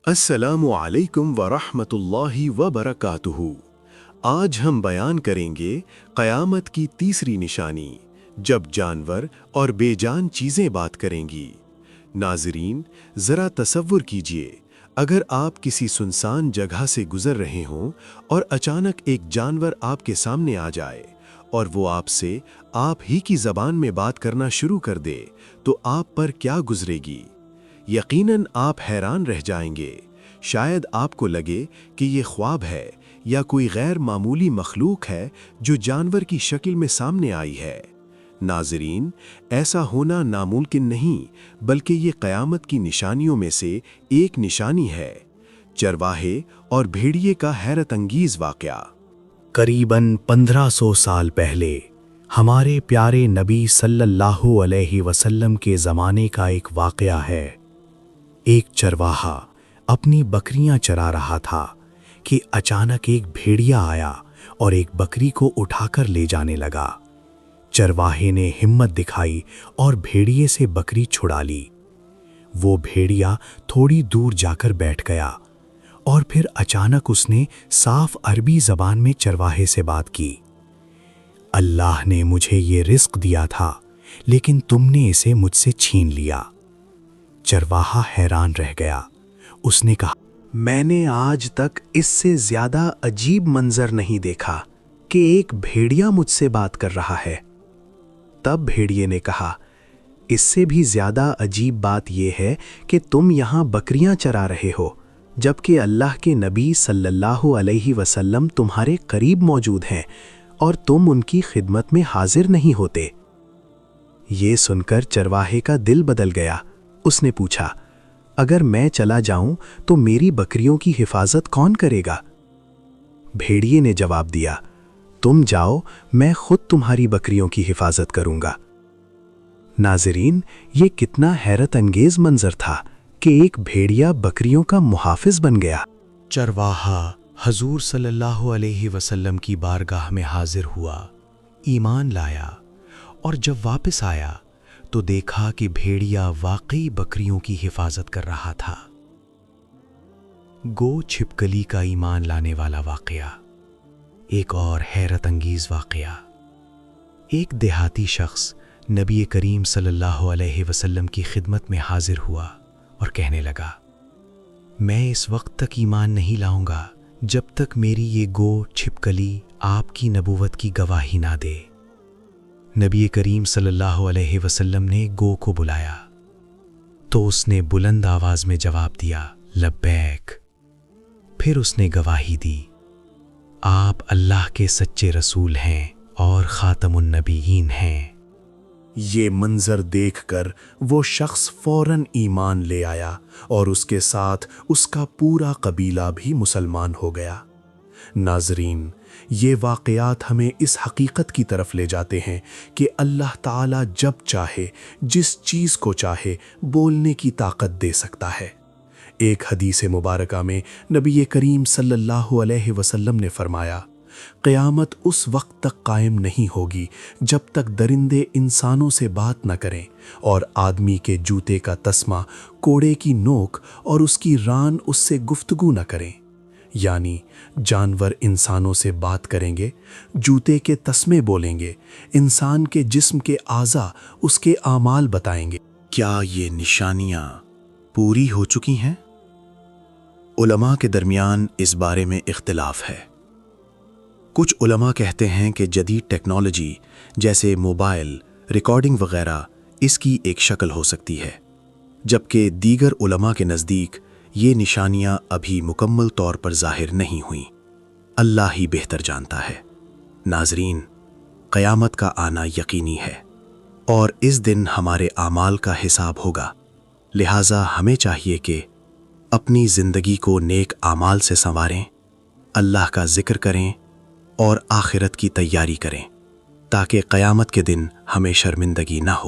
السلام علیکم ورحمۃ اللہ وبرکاتہ۔ آج ہم بیان کریں گے قیامت کی تیسری نشانی، جب جانور اور بے جان چیزیں بات کریں گی۔ ناظرین، ذرا تصور کیجئے، اگر آپ کسی سنسان جگہ سے گزر رہے ہوں اور اچانک ایک جانور آپ کے سامنے آ جائے اور وہ آپ سے آپ ہی کی زبان میں بات کرنا شروع کر دے تو آپ پر کیا گزرے گی؟ یقیناً آپ حیران رہ جائیں گے۔ شاید آپ کو لگے کہ یہ خواب ہے یا کوئی غیر معمولی مخلوق ہے جو جانور کی شکل میں سامنے آئی ہے۔ ناظرین، ایسا ہونا ناممکن نہیں، بلکہ یہ قیامت کی نشانیوں میں سے ایک نشانی ہے۔ چرواہے اور بھیڑیے کا حیرت انگیز واقعہ۔ قریباً 1500 سال پہلے ہمارے پیارے نبی صلی اللہ علیہ وسلم کے زمانے کا ایک واقعہ ہے۔ ایک چرواہا اپنی بکریاں چرا رہا تھا کہ اچانک ایک بھیڑیا آیا اور ایک بکری کو اٹھا کر لے جانے لگا۔ چرواہے نے ہمت دکھائی اور بھیڑیے سے بکری چھڑا لی۔ وہ بھیڑیا تھوڑی دور جا کر بیٹھ گیا اور پھر اچانک اس نے صاف عربی زبان میں چرواہے سے بات کی۔ اللہ نے مجھے یہ رزق دیا تھا، لیکن تم نے اسے مجھ سے چھین لیا۔ چرواہا حیران رہ گیا۔ اس نے کہا، میں نے آج تک اس سے زیادہ عجیب منظر نہیں دیکھا کہ ایک بھیڑیا مجھ سے بات کر رہا ہے۔ تب بھیڑیے نے کہا، اس سے بھی زیادہ عجیب بات یہ ہے کہ تم یہاں بکریاں چرا رہے ہو، جبکہ اللہ کے نبی صلی اللہ علیہ وسلم تمہارے قریب موجود ہیں اور تم ان کی خدمت میں حاضر نہیں ہوتے۔ یہ سن کر چرواہے کا دل بدل گیا۔ اس نے پوچھا، اگر میں چلا جاؤں تو میری بکریوں کی حفاظت کون کرے گا؟ بھیڑیے نے جواب دیا، تم جاؤ، میں خود تمہاری بکریوں کی حفاظت کروں گا۔ ناظرین، یہ کتنا حیرت انگیز منظر تھا کہ ایک بھیڑیا بکریوں کا محافظ بن گیا۔ چرواہا حضور صلی اللہ علیہ وسلم کی بارگاہ میں حاضر ہوا، ایمان لایا، اور جب واپس آیا تو دیکھا کہ بھیڑیا واقعی بکریوں کی حفاظت کر رہا تھا۔ گو چھپکلی کا ایمان لانے والا واقعہ۔ ایک اور حیرت انگیز واقعہ۔ ایک دیہاتی شخص نبی کریم صلی اللہ علیہ وسلم کی خدمت میں حاضر ہوا اور کہنے لگا، میں اس وقت تک ایمان نہیں لاؤں گا جب تک میری یہ گو چھپکلی آپ کی نبوت کی گواہی نہ دے۔ نبی کریم صلی اللہ علیہ وسلم نے گو کو بلایا تو اس نے بلند آواز میں جواب دیا، لبیک۔ پھر اس نے گواہی دی، آپ اللہ کے سچے رسول ہیں اور خاتم النبیین ہیں۔ یہ منظر دیکھ کر وہ شخص فوراً ایمان لے آیا اور اس کے ساتھ اس کا پورا قبیلہ بھی مسلمان ہو گیا۔ ناظرین، یہ واقعات ہمیں اس حقیقت کی طرف لے جاتے ہیں کہ اللہ تعالیٰ جب چاہے جس چیز کو چاہے بولنے کی طاقت دے سکتا ہے۔ ایک حدیث مبارکہ میں نبی کریم صلی اللہ علیہ وسلم نے فرمایا، قیامت اس وقت تک قائم نہیں ہوگی جب تک درندے انسانوں سے بات نہ کریں اور آدمی کے جوتے کا تسمہ کوڑے کی نوک اور اس کی ران اس سے گفتگو نہ کریں۔ یعنی جانور انسانوں سے بات کریں گے، جوتے کے تسمے بولیں گے، انسان کے جسم کے اعضاء اس کے اعمال بتائیں گے۔ کیا یہ نشانیاں پوری ہو چکی ہیں؟ علماء کے درمیان اس بارے میں اختلاف ہے۔ کچھ علماء کہتے ہیں کہ جدید ٹیکنالوجی جیسے موبائل، ریکارڈنگ وغیرہ اس کی ایک شکل ہو سکتی ہے، جبکہ دیگر علماء کے نزدیک یہ نشانیاں ابھی مکمل طور پر ظاہر نہیں ہوئیں۔ اللہ ہی بہتر جانتا ہے۔ ناظرین، قیامت کا آنا یقینی ہے اور اس دن ہمارے اعمال کا حساب ہوگا، لہٰذا ہمیں چاہیے کہ اپنی زندگی کو نیک اعمال سے سنواریں، اللہ کا ذکر کریں اور آخرت کی تیاری کریں تاکہ قیامت کے دن ہمیں شرمندگی نہ ہو۔